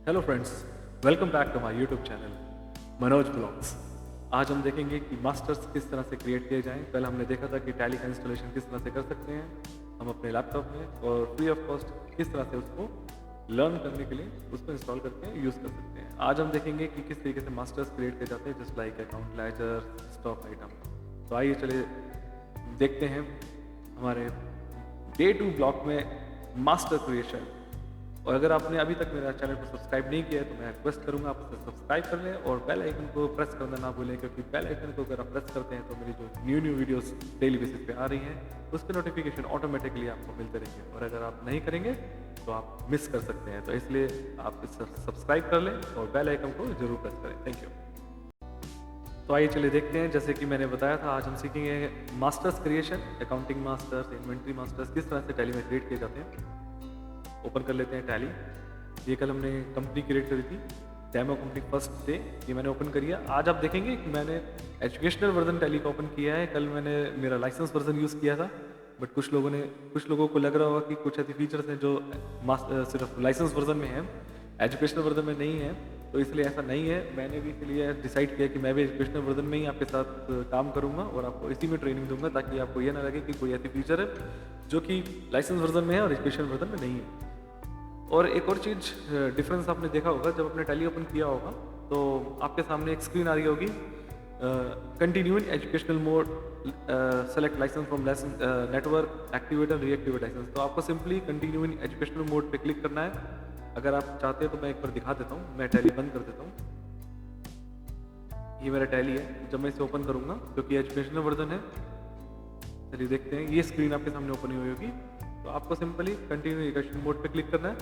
Hello friends, welcome back to my YouTube channel Manoj blogs. आज हम देखेंगे कि मास्टर्स किस तरह से क्रिएट किए जाएं। कल हमने देखा था कि टैली का इंस्टॉलेशन किस तरह से कर सकते हैं हम अपने लैपटॉप में, और फ्री ऑफ कॉस्ट किस तरह से उसको लर्न करने के लिए उसको इंस्टॉल करके यूज़ कर सकते हैं। आज हम देखेंगे कि किस तरीके से मास्टर्स क्रिएट किए जाते हैं, just like account, ledger, stock item. तो आइए चलिए देखते हैं हमारे डे 2 ब्लॉक में मास्टर क्रिएशन। और अगर आपने अभी तक मेरा चैनल को सब्सक्राइब नहीं किया है तो मैं रिक्वेस्ट करूंगा आप उसे सब्सक्राइब कर लें और बेल आइकन को प्रेस करना ना भूलें, क्योंकि बेल आइकन को अगर आप प्रेस करते हैं तो मेरी जो न्यू वीडियोस डेली बेसिस पे आ रही हैं उसके नोटिफिकेशन ऑटोमेटिकली आपको मिलते रहेंगे, और अगर आप नहीं करेंगे तो आप मिस कर सकते हैं। तो इसलिए आप इसे सब्सक्राइब कर लें और बेल आइकन को जरूर प्रेस करें। Thank you. तो आइए चलिए देखते हैं, जैसे कि मैंने बताया था आज हम सीखेंगे masters creation, accounting masters, inventory masters किस तरह से टैली में क्रिएट किए जाते हैं। ओपन कर लेते हैं टैली। ये कल हमने कंपनी क्रिएट करी थी, डेमो कंपनी फर्स्ट डे, ये मैंने ओपन करी है। आज आप देखेंगे कि मैंने एजुकेशनल वर्जन टैली का ओपन किया है। कल मैंने मेरा लाइसेंस वर्जन यूज़ किया था, बट कुछ लोगों को लग रहा होगा कि कुछ ऐसे फीचर्स हैं जो सिर्फ लाइसेंस वर्जन में है, एजुकेशनल वर्जन में नहीं है। तो इसलिए ऐसा नहीं है। मैंने भी इसलिए डिसाइड किया कि मैं भी एजुकेशनल वर्जन में ही आपके साथ काम करूंगा और आपको इसी में ट्रेनिंग दूंगा, ताकि आपको ये ना लगे कि कोई ऐसी फीचर है जो कि लाइसेंस वर्जन में है और एजुकेशनल वर्जन में नहीं है। और एक और चीज़ डिफरेंस आपने देखा होगा, जब आपने टैली ओपन किया होगा तो आपके सामने एक स्क्रीन आ रही होगी, continue in educational mode, select licence from licence network, activate and reactivate licence. तो आपको simply continue in educational mode पे क्लिक करना है। अगर आप चाहते हैं तो मैं एक बार दिखा देता हूँ, मैं टैली बंद कर देता हूँ। ये मेरा टैली है। जब मैं इसे ओपन करूँगा, क्योंकि एजुकेशनल वर्जन है, चलिए देखते हैं। ये स्क्रीन आपके सामने ओपन हुई होगी, तो आपको सिंपली कंटिन्यू एजुकेशन मोड पे क्लिक करना है।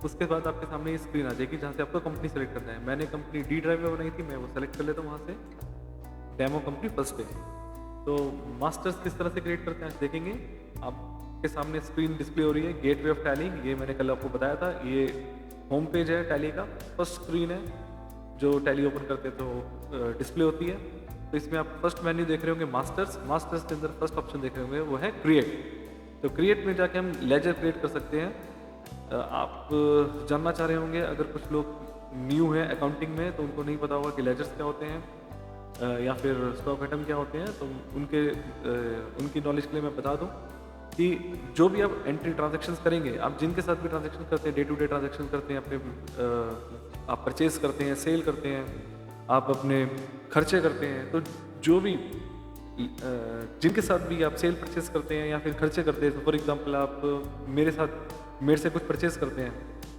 उसके बाद आपके सामने ये स्क्रीन आ जाएगी जहाँ से आपको कंपनी सेलेक्ट करना है। मैंने कंपनी डी ड्राइव में बनाई थी, मैं वो सेलेक्ट कर लेता हूँ वहाँ से, डेमो कंपनी फर्स्ट डे। तो मास्टर्स किस तरह से क्रिएट करते हैं देखेंगे। आपके सामने स्क्रीन डिस्प्ले हो रही है, गेटवे ऑफ टैली, ये मैंने कल आपको बताया था। ये होम पेज है टैली का, फर्स्ट स्क्रीन है जो टैली ओपन करते तो डिस्प्ले होती है। तो इसमें आप फर्स्ट मेन्यू देख रहे होंगे मास्टर्स के अंदर फर्स्ट ऑप्शन देख रहे होंगे वो है क्रिएट। तो क्रिएट में जाके हम लेजर क्रिएट कर सकते हैं। आप जानना चाह रहे होंगे, अगर कुछ लोग न्यू हैं अकाउंटिंग में तो उनको नहीं पता होगा कि लेजर्स क्या होते हैं या फिर स्टॉक आइटम क्या होते हैं, तो उनकी नॉलेज के लिए मैं बता दूं कि जो भी आप एंट्री ट्रांजैक्शंस करेंगे, आप जिनके साथ भी ट्रांजैक्शन करते हैं, डे टू डे ट्रांजैक्शन करते हैं, अपने आप परचेज करते हैं, सेल करते हैं, आप अपने खर्चे करते हैं, तो जो भी जिनके साथ भी आप सेल परचेज करते हैं या फिर खर्चे करते हैं, तो फॉर एग्जांपल आप मेरे से कुछ परचेज करते हैं,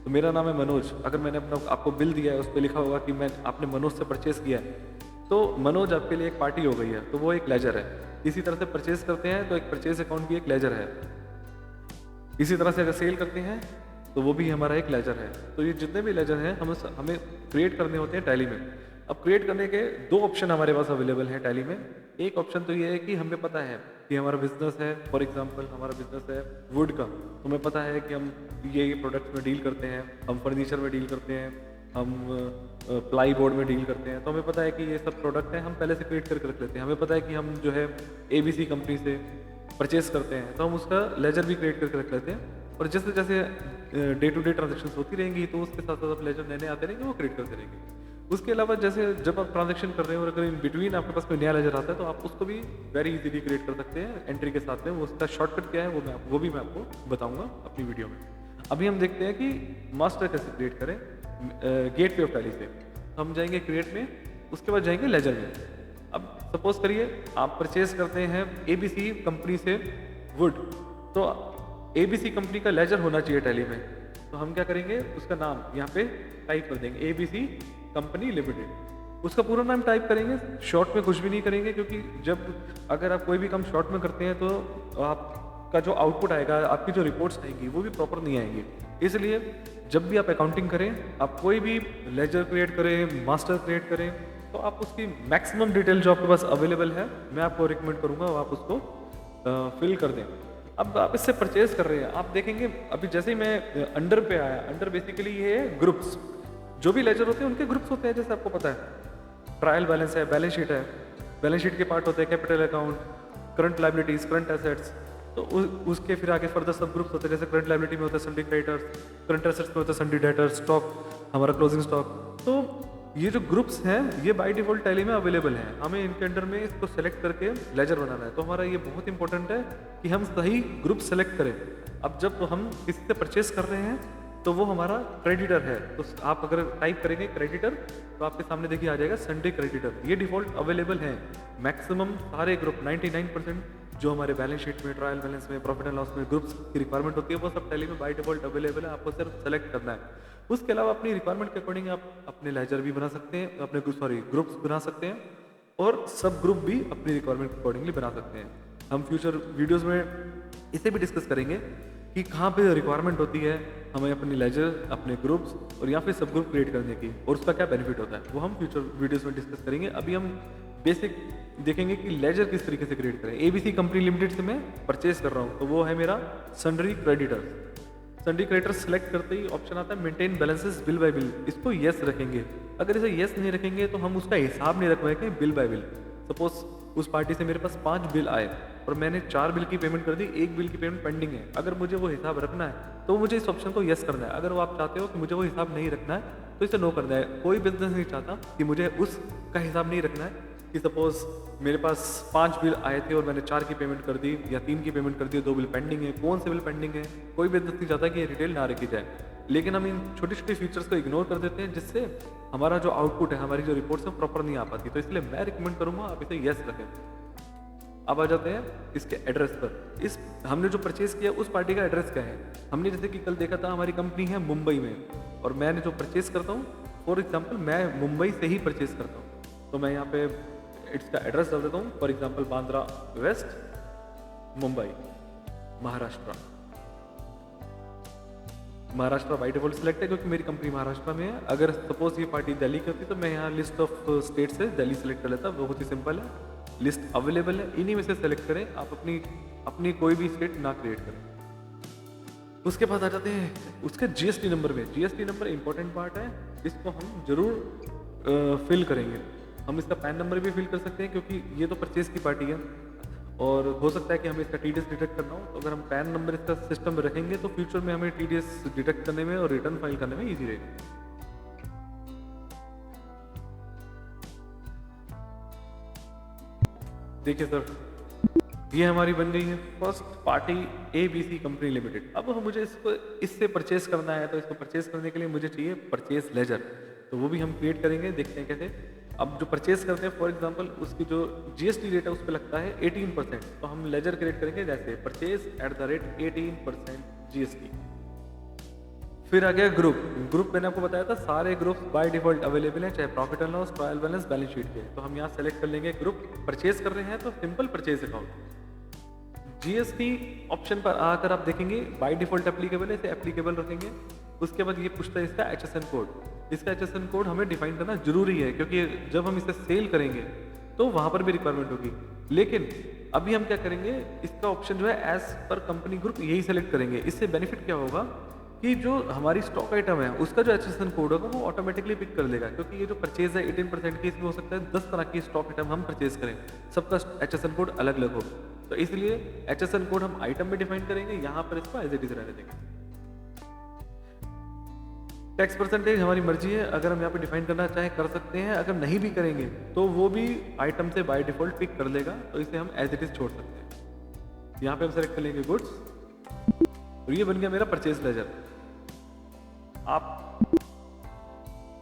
तो मेरा नाम है मनोज। अगर मैंने अपना आपको बिल दिया है, उस पर लिखा होगा कि आपने मनोज से परचेज किया है, तो मनोज आपके लिए एक पार्टी हो गई है, तो वो एक लेजर है। इसी तरह से परचेज करते हैं तो एक परचेज अकाउंट भी एक लेजर है। इसी तरह से अगर सेल करते हैं तो वो भी हमारा एक लेजर है। तो ये जितने भी लेजर हैं हमें क्रिएट करने होते हैं टैली में। अब क्रिएट करने के दो ऑप्शन हमारे पास अवेलेबल हैं टैली में। एक ऑप्शन तो ये है कि हमें पता है कि हमारा बिजनेस है, फॉर एग्जांपल हमारा बिजनेस है वुड का, तो हमें पता है कि हम ये प्रोडक्ट्स में डील करते हैं, हम फर्नीचर में डील करते हैं, हम प्लाई बोर्ड में डील करते हैं। तो हमें पता है कि ये सब प्रोडक्ट हैं, हम पहले से क्रिएट करके रख लेते हैं। हमें पता है कि हम जो है ABC कंपनी से परचेस करते हैं, तो हम उसका लेजर भी क्रिएट करके रख लेते हैं। और जैसे जैसे डे टू डे ट्रांजेक्शन होती रहेंगी तो उसके साथ साथ लेजर नए आते रहेंगे, वो क्रिएट करते रहेंगे। उसके अलावा जैसे जब आप ट्रांजैक्शन कर रहे हो और अगर इन बिटवीन आपके पास कोई नया लेजर आता है तो आप उसको भी वेरी इजीली क्रिएट कर सकते हैं एंट्री के साथ में। वो उसका शॉर्टकट क्या है वो भी मैं आपको बताऊंगा अपनी वीडियो में। अभी हम देखते हैं कि मास्टर कैसे क्रिएट करें गेटवे ऑफ टैली से। तो हम जाएंगे क्रिएट में, उसके बाद जाएंगे लेजर में। अब सपोज करिए आप परचेज करते हैं ABC कंपनी से वुड, तो ABC कंपनी का लेजर होना चाहिए टैली में। तो हम क्या करेंगे, उसका नाम यहाँ पे टाइप कर देंगे ABC कंपनी लिमिटेड। उसका पूरा नाम टाइप करेंगे, शॉर्ट में कुछ भी नहीं करेंगे, क्योंकि अगर आप कोई भी काम शॉर्ट में करते हैं तो आपका जो आउटपुट आएगा, आपकी जो रिपोर्ट्स आएंगी वो भी प्रॉपर नहीं आएंगी। इसलिए जब भी आप अकाउंटिंग करें, आप कोई भी लेजर क्रिएट करें, मास्टर क्रिएट करें, तो आप उसकी मैक्सिमम डिटेल जो आपके पास अवेलेबल है मैं आपको रिकमेंड करूँगा आप उसको फिल कर दें। अब आप इससे परचेज कर रहे हैं, आप देखेंगे अभी जैसे ही मैं अंडर पे आया, अंडर बेसिकली ये है ग्रुप्स। जो भी लेजर होते हैं उनके ग्रुप्स होते हैं, जैसे आपको पता है ट्रायल बैलेंस है, बैलेंस शीट है, बैलेंस शीट के पार्ट होते हैं capital account, current liabilities, current assets. तो उसके फिर आगे फर्दर सब ग्रुप्स होते हैं, जैसे करंट लायबिलिटी में होता है सन्डी क्रेडिटर्स, करंट एसेट्स में होता है सन्डी डेटर्स, स्टॉक हमारा क्लोजिंग स्टॉक। तो ये जो ग्रुप्स हैं ये बाय डिफॉल्ट टैली में अवेलेबल हैं, हमें इनके अंडर में इसको सेलेक्ट करके लेजर बनाना है। तो हमारा ये बहुत इंपॉर्टेंट है कि हम सही ग्रुप सेलेक्ट करें। अब जब हम किसी से परचेस कर रहे हैं तो वो हमारा क्रेडिटर है, तो आप अगर टाइप करेंगे क्रेडिटर तो आपके सामने देखिए आ जाएगा सन्डे क्रेडिटर। ये डिफॉल्ट अवेलेबल है मैक्सिमम सारे ग्रुप 99% जो हमारे बैलेंस शीट में, ट्रायल बैलेंस में, प्रॉफिट एंड लॉस में ग्रुप्स की रिक्वायरमेंट होती है वो सब टैली में बाय डिफॉल्ट अवेलेबल है, आपको सिर्फ सेलेक्ट करना है। उसके अलावा अपनी रिक्वायरमेंट के अकॉर्डिंग आप अपने लेजर भी बना सकते हैं, अपने ग्रुप्स बना सकते हैं और सब ग्रुप भी अपनी रिक्वायरमेंट के अकॉर्डिंगली बना सकते हैं। हम फ्यूचर वीडियोज़ में इसे भी डिस्कस करेंगे कि कहाँ पे रिक्वायरमेंट होती है हमें अपनी लेजर, अपने ग्रुप्स और या फिर सब ग्रुप क्रिएट करने की, और उसका क्या बेनिफिट होता है वो हम फ्यूचर वीडियोस में डिस्कस करेंगे। अभी हम बेसिक देखेंगे कि लेजर किस तरीके से क्रिएट करें। एबीसी कंपनी लिमिटेड से मैं परचेस कर रहा हूँ तो वो है मेरा sundry creditors. Sundry creditors select करते ही ऑप्शन आता है maintain balances bill bye bill, इसको यस रखेंगे। अगर इसे यस नहीं रखेंगे तो हम उसका हिसाब नहीं रख पाएंगे बिल बाय बिल। सपोज उस पार्टी से मेरे पास 5 बिल आए और मैंने 4 बिल की पेमेंट कर दी, 1 बिल की पेमेंट पेंडिंग है, अगर मुझे वो हिसाब रखना है तो मुझे इस ऑप्शन को यस करना है। अगर वो आप चाहते हो कि मुझे वो हिसाब नहीं रखना है तो इसे नो करना है। कोई बिजनेस नहीं चाहता कि मुझे उसका हिसाब नहीं रखना है कि सपोज मेरे पास 5 बिल आए थे और मैंने 4 की पेमेंट कर दी या 3 की पेमेंट कर दी, 2 बिल पेंडिंग है, कौन से बिल पेंडिंग है, कोई बिजनेस नहीं चाहता कि ये डिटेल ना रखी जाए। लेकिन हम इन छोटी छोटी फीचर्स को इग्नोर कर देते हैं जिससे हमारा जो आउटपुट है, हमारी जो रिपोर्ट्स है प्रॉपर नहीं आ पाती। तो इसलिए मैं रिकमेंड करूँगा आप इसे यस रखें। अब आ जाते हैं इसके एड्रेस पर। इस हमने जो परचेज किया उस पार्टी का एड्रेस क्या है। हमने जैसे कि कल देखा था हमारी कंपनी है मुंबई में और मैंने जो परचेज करता हूँ फॉर एग्जांपल मैं मुंबई से ही परचेज करता हूँ, तो मैं यहाँ पे इसका एड्रेस डाल देता हूँ for example Bandra west Mumbai Maharashtra. Maharashtra by default select है क्योंकि मेरी कंपनी महाराष्ट्र में है। अगर सपोज ये पार्टी दिल्ली की होती तो मैं यहाँ लिस्ट ऑफ स्टेट से दिल्ली सेलेक्ट कर लेता। बहुत ही सिंपल है, लिस्ट अवेलेबल है, इन्हीं में से सेलेक्ट करें आप। अपनी कोई भी स्टेट ना क्रिएट करें। उसके बाद आ जाते हैं उसके जीएसटी नंबर में। जीएसटी नंबर इंपॉर्टेंट पार्ट है, इसको हम जरूर फिल करेंगे। हम इसका पैन नंबर भी फिल कर सकते हैं क्योंकि ये तो परचेज की पार्टी है और हो सकता है कि हमें इसका टीडीएस डिटेक्ट करना हो। तो अगर हम पैन नंबर इसका सिस्टम में रखेंगे तो फ्यूचर में हमें टीडीएस डिटेक्ट करने में और रिटर्न फाइल करने में ईजी रहेगा। देखिए सर, ये हमारी बन गई है first party ABC company limited. अब मुझे इसको इससे परचेस करना है तो इसको परचेस करने के लिए मुझे चाहिए परचेस लेजर, तो वो भी हम क्रिएट करेंगे। देखते हैं कैसे। अब जो परचेस करते हैं फॉर एग्जांपल उसकी जो जीएसटी रेट है उस पर लगता है 18%, तो हम लेजर क्रिएट करेंगे जैसे परचेस @ 18% जीएसटी। फिर आ गया ग्रुप मैंने आपको बताया था सारे ग्रुप बाय डिफॉल्ट अवेलेबल हैं, चाहे profit and loss, trial balance, balance sheet के। तो हम यहाँ सेलेक्ट कर लेंगे ग्रुप। परचेज कर रहे हैं तो simple purchase account. GST option पर आकर आप देखेंगे बाय डिफॉल्ट एप्लीकेबल है, इसे एप्लीकेबल रखेंगे। उसके बाद ये पूछता है इसका एचएसएन कोड। इसका एचएसएन कोड हमें डिफाइन करना जरूरी है क्योंकि जब हम इसे सेल करेंगे तो वहां पर भी रिक्वायरमेंट होगी। लेकिन अभी हम क्या करेंगे, इसका ऑप्शन जो है एज पर कंपनी ग्रुप यही सेलेक्ट करेंगे। इससे बेनिफिट क्या होगा कि जो हमारी स्टॉक आइटम है उसका जो एचएसएन कोड होगा वो ऑटोमेटिकली पिक कर लेगा, क्योंकि ये जो परचेज है 18% की, इसमें हो सकता है 10 तरह की स्टॉक आइटम हम परचेज करें, सबका एचएसएन कोड अलग अलग हो। तो इसलिए एचएसएन कोड हम आइटम में डिफाइन करेंगे, यहाँ पर इसको एज इट इज रहने देंगे। टैक्स परसेंटेज हमारी मर्जी है, अगर हम यहाँ पे डिफाइन करना चाहें कर सकते हैं, अगर नहीं भी करेंगे तो वो भी आइटम से बाय डिफॉल्ट पिक कर लेगा, तो इसे हम एज इट इज छोड़ सकते हैं। यहाँ पे हम सेलेक्ट कर लेंगे गुड्स और ये बन गया मेरा परचेज लेजर। आप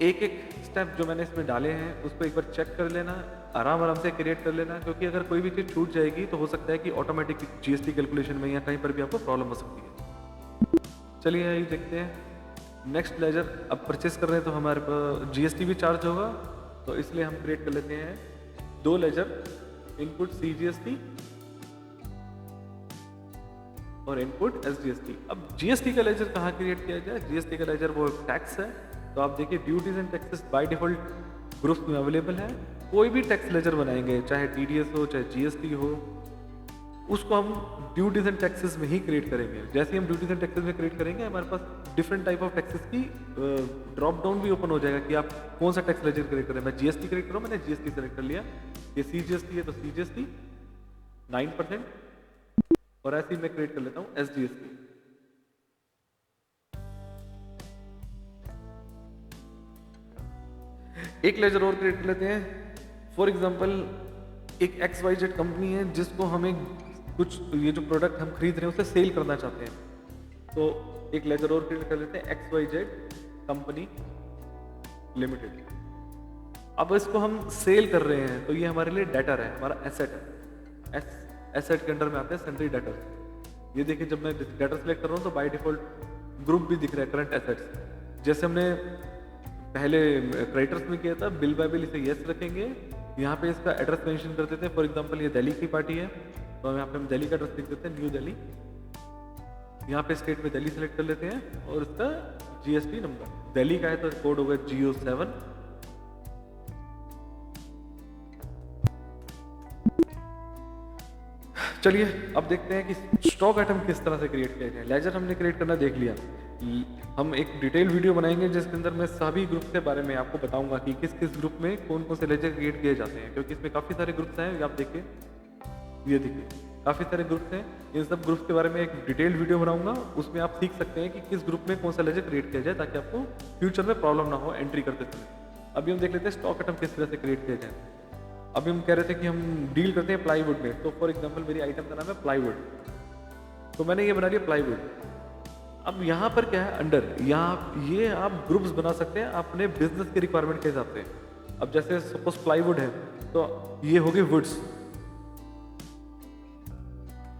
एक एक स्टेप जो मैंने इसमें डाले हैं उसको एक बार चेक कर लेना, आराम से क्रिएट कर लेना, क्योंकि अगर कोई भी चीज़ छूट जाएगी तो हो सकता है कि ऑटोमेटिक जीएसटी कैलकुलेशन में या कहीं पर भी आपको प्रॉब्लम हो सकती है। चलिए यही देखते हैं नेक्स्ट लेजर। अब परचेस कर रहे हैं तो हमारे पास जीएसटी भी चार्ज होगा, तो इसलिए हम क्रिएट कर लेते हैं 2 लेजर, इनपुट सीजीएसटी और इनपुट एसजीएसटी। अब जीएसटी का लेजर कहाँ क्रिएट किया जाए? जीएसटी का लेजर वो टैक्स है, तो आप देखिए duties and taxes by default groups में अवेलेबल है। कोई भी टैक्स लेजर बनाएंगे, चाहे टीडीएस हो चाहे जीएसटी हो, उसको हम ड्यूटीज एंड टैक्सेस में ही क्रिएट करेंगे। जैसे ही हम ड्यूटीज एंड टैक्सेस में क्रिएट करेंगे हमारे पास डिफरेंट टाइप ऑफ टैक्सेस की ड्रॉप डाउन भी ओपन हो जाएगा कि आप कौन सा टैक्स लेजर क्रिएट करें। मैं जीएसटी क्रिएट करूँ, मैंने जीएसटी सेलेक्ट कर लिया। ये सीजीएसटी है तो सीजीएसटी 9%, और ऐसे ही मैं क्रिएट कर लेता हूँ SDS की। एक लेजर और क्रिएट कर लेते हैं। फॉर एग्जांपल एक XYZ कंपनी है जिसको हमें कुछ ये जो प्रोडक्ट हम खरीद रहे हैं उसे सेल करना चाहते हैं, तो एक लेजर और क्रिएट कर लेते हैं XYZ कंपनी लिमिटेड। अब इसको हम सेल कर रहे हैं तो ये हमारे लिए डेटर है, हमारा एसेट है। एसेट के अंडर में आते हैं सन्ड्री डेटर। ये देखिए जब मैं डेटर सेलेक्ट कर रहा हूँ तो बाय डिफॉल्ट ग्रुप भी दिख रहा है करंट एसेट्स। जैसे हमने पहले क्रेडिटर्स में किया था, बिल बाय बिल इसे यस रखेंगे। यहाँ पे इसका एड्रेस मेंशन कर देते हैं। फॉर एग्जांपल ये दिल्ली की पार्टी है तो यहाँ पे हम दिल्ली का एड्रेस लिख देते हैं, न्यू दिल्ली। यहाँ पे स्टेट में दिल्ली सेलेक्ट कर लेते हैं और इसका GST नंबर दिल्ली का है तो कोड होगा GO7। चलिए अब देखते हैं कि स्टॉक आइटम किस तरह से क्रिएट किया जाए। लेजर हमने क्रिएट करना देख लिया। हम एक डिटेल वीडियो बनाएंगे जिसके अंदर मैं सभी ग्रुप के बारे में आपको बताऊंगा कि किस किस ग्रुप में कौन कौन से लेजर क्रिएट किए जाते हैं, क्योंकि इसमें काफ़ी सारे ग्रुप्स हैं। आप देखिए, ये देखिए काफ़ी सारे ग्रुप्स हैं। इन सब ग्रुप्स के बारे में एक डिटेल वीडियो बनाऊंगा, उसमें आप सीख सकते हैं कि किस ग्रुप में कौन सा लेजर क्रिएट किया जाए ताकि आपको फ्यूचर में प्रॉब्लम ना हो एंट्री करते समय। अभी हम देख लेते हैं स्टॉक आइटम किस तरह से क्रिएट किया जाए। अभी हम कह रहे थे कि हम डील करते हैं प्लाईवुड में, तो फॉर एग्जांपल मेरी आइटम का नाम है प्लाईवुड, तो मैंने ये बना लिया प्लाईवुड। अब यहाँ पर क्या है अंडर, यहाँ ये आप ग्रुप्स बना सकते हैं अपने बिजनेस के रिक्वायरमेंट के हिसाब से। अब जैसे सपोज प्लाईवुड है तो ये हो गए वुड्स।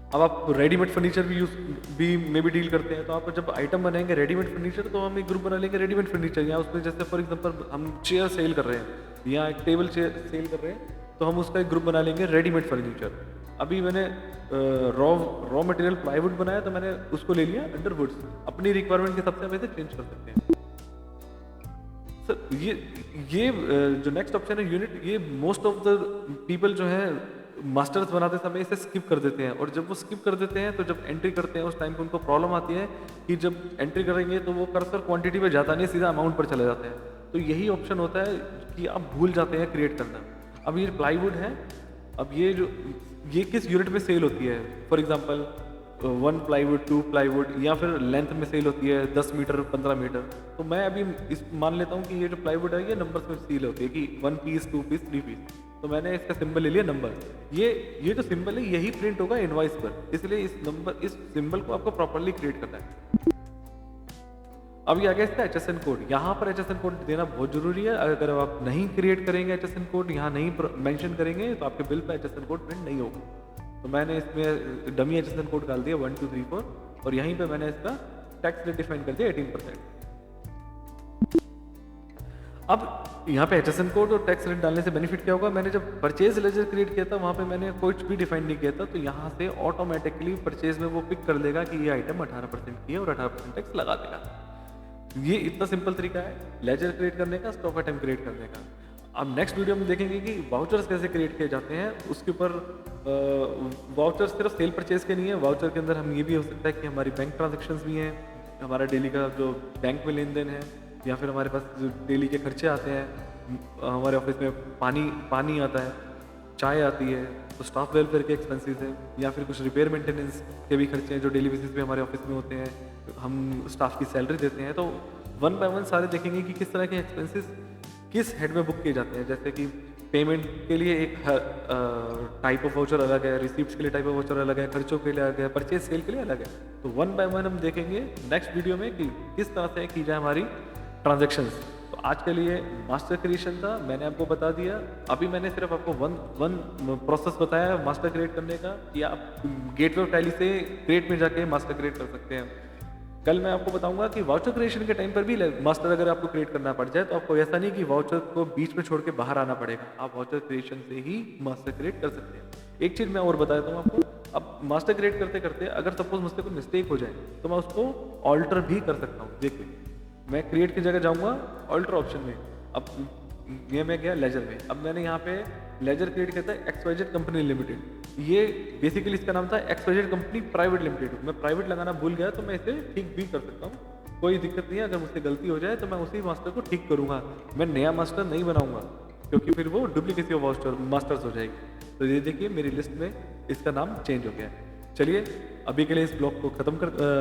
अब आप रेडीमेड फर्नीचर भी में भी डील करते हैं, तो आप जब आइटम बनाएंगे रेडीमेड फर्नीचर तो हम एक ग्रुप बना लेंगे रेडीमेड फर्नीचर। या उसमें जैसे फॉर एग्जांपल हम चेयर सेल कर रहे हैं या एक टेबल चेयर सेल कर रहे हैं तो हम उसका एक ग्रुप बना लेंगे रेडीमेड फर्नीचर। अभी मैंने रॉ मटेरियल प्लाईवुड बनाया तो मैंने उसको ले लिया अंडर वुड्स। अपनी रिक्वायरमेंट के हिसाब से हम इसे चेंज कर सकते हैं। सर ये जो नेक्स्ट ऑप्शन है यूनिट, ये मोस्ट ऑफ द पीपल जो है मास्टर्स बनाते समय इसे स्किप कर देते हैं, और जब वो स्किप कर देते हैं तो जब एंट्री करते हैं उस टाइम पे उनको प्रॉब्लम आती है कि जब एंट्री करेंगे तो वो कर्सर क्वांटिटी पे जाता नहीं, सीधा अमाउंट पर चले जाते हैं। तो यही ऑप्शन होता है कि आप भूल जाते हैं क्रिएट करना। अब ये प्लाईवुड है, अब ये किस यूनिट में सेल होती है, फॉर एग्जांपल 1 प्लाईवुड, 2 प्लाईवुड, या फिर लेंथ में सेल होती है 10 मीटर 15 मीटर। तो मैं अभी इस मान लेता हूँ कि ये जो प्लाईवुड है ये नंबर्स में सेल होती है कि 1 पीस 2 पीस 3 पीस। तो मैंने इसका सिंबल ले लिया नंबर। ये जो सिंबल है यही प्रिंट होगा इनवॉइस पर, इसलिए इस सिंबल को आपको प्रॉपर्ली क्रिएट करना है। अब ये आ गया इसका HSN कोड। यहाँ पर HSN कोड देना बहुत जरूरी है। अगर आप नहीं क्रिएट करेंगे HSN कोड, यहाँ नहीं मेंशन करेंगे तो आपके bill pay HSN code print नहीं होगा। तो मैंने इसमें डमी HSN कोड डाल दिया 1 2 3 4, और यहीं पे मैंने इसका टैक्स रेट डिफाइन कर दिया 18%। अब यहाँ पे HSN कोड और टैक्स रेट डालने से बेनिफिट क्या होगा, मैंने जब परचेज लेजर क्रिएट किया था वहाँ पे मैंने कुछ भी डिफाइन नहीं किया था, तो यहाँ से ऑटोमेटिकली परचेज में वो पिक कर लेगा कि ये आइटम 18% की है और 18% टैक्स लगा देगा। ये इतना सिंपल तरीका है लेजर क्रिएट करने का, स्टॉक आइटम क्रिएट करने का। अब नेक्स्ट वीडियो में देखेंगे कि वाउचर्स कैसे क्रिएट किए जाते हैं। उसके ऊपर वाउचर्स सिर्फ सेल परचेज के नहीं है, वाउचर के अंदर हम ये भी हो सकता है कि हमारी बैंक ट्रांजेक्शन्स भी हैं, हमारा डेली का जो बैंक में लेन देन है, या फिर हमारे पास जो डेली के खर्चे आते हैं, हमारे ऑफिस में पानी आता है, चाय आती है, तो स्टाफ वेलफेयर के एक्सपेंसेस हैं, या फिर कुछ रिपेयर मेंटेनेंस के भी खर्चे हैं जो डेली बेसिस पे हमारे ऑफिस में होते हैं, हम स्टाफ की सैलरी देते हैं। तो वन बाय वन सारे देखेंगे कि किस तरह के एक्सपेंसेस किस हेड में बुक किए जाते हैं। जैसे कि पेमेंट के लिए एक टाइप ऑफ वाउचर अलग है, रिसीप्ट्स के लिए टाइप ऑफ वाउचर अलग है, खर्चों के लिए अलग है, परचेज सेल के लिए अलग है। तो वन बाय वन हम देखेंगे नेक्स्ट वीडियो में कि किस तरह से की जाए हमारी ट्रांजेक्शंस। तो आज के लिए मास्टर क्रिएशन था, मैंने आपको बता दिया। अभी मैंने सिर्फ आपको वन प्रोसेस बताया मास्टर क्रिएट करने का, कि आप गेटवे ऑफ टैली से क्रिएट में जाके मास्टर क्रिएट कर सकते हैं। कल मैं आपको बताऊंगा कि वाउचर क्रिएशन के टाइम पर भी मास्टर अगर आपको क्रिएट करना पड़ जाए तो आपको ऐसा नहीं कि वाउचर को बीच में छोड़ के बाहर आना पड़ेगा, आप वाउचर क्रिएशन से ही मास्टर क्रिएट कर सकते हैं। एक चीज़ मैं और बता देता हूँ आपको, अब मास्टर क्रिएट करते करते अगर सपोज मुझसे कोई मिस्टेक हो जाए तो मैं उसको ऑल्टर भी कर सकता हूँ। देखिए मैं क्रिएट की जगह जाऊँगा ऑल्टर ऑप्शन में, अब ये मैं गया लेजर में, अब मैंने यहाँ पे लेजर क्रिएट किया था XYZ कंपनी लिमिटेड। ये बेसिकली इसका नाम था XYZ कंपनी प्राइवेट लिमिटेड। मैं प्राइवेट लगाना भूल गया तो मैं इसे ठीक भी कर सकता हूँ, कोई दिक्कत नहीं है। अगर मुझसे गलती हो जाए तो मैं उसी मास्टर को ठीक करूँगा, मैं नया मास्टर नहीं बनाऊंगा, क्योंकि फिर वो डुप्लीकेसी ऑफ मास्टर्स हो जाएगी। तो ये देखिए मेरी लिस्ट में इसका नाम चेंज हो गया है। चलिए अभी के लिए इस ब्लॉग को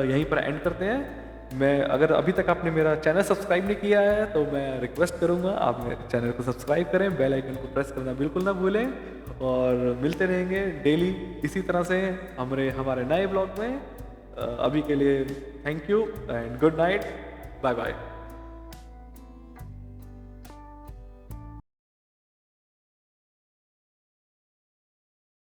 यहीं पर एंड करते हैं। मैं अगर अभी तक आपने मेरा चैनल सब्सक्राइब नहीं किया है तो मैं रिक्वेस्ट करूंगा आप मेरे चैनल को सब्सक्राइब करें, बेल आइकन को प्रेस करना बिल्कुल ना भूलें और मिलते रहेंगे डेली इसी तरह से हमारे नए ब्लॉग में। अभी के लिए thank you and good night, bye bye.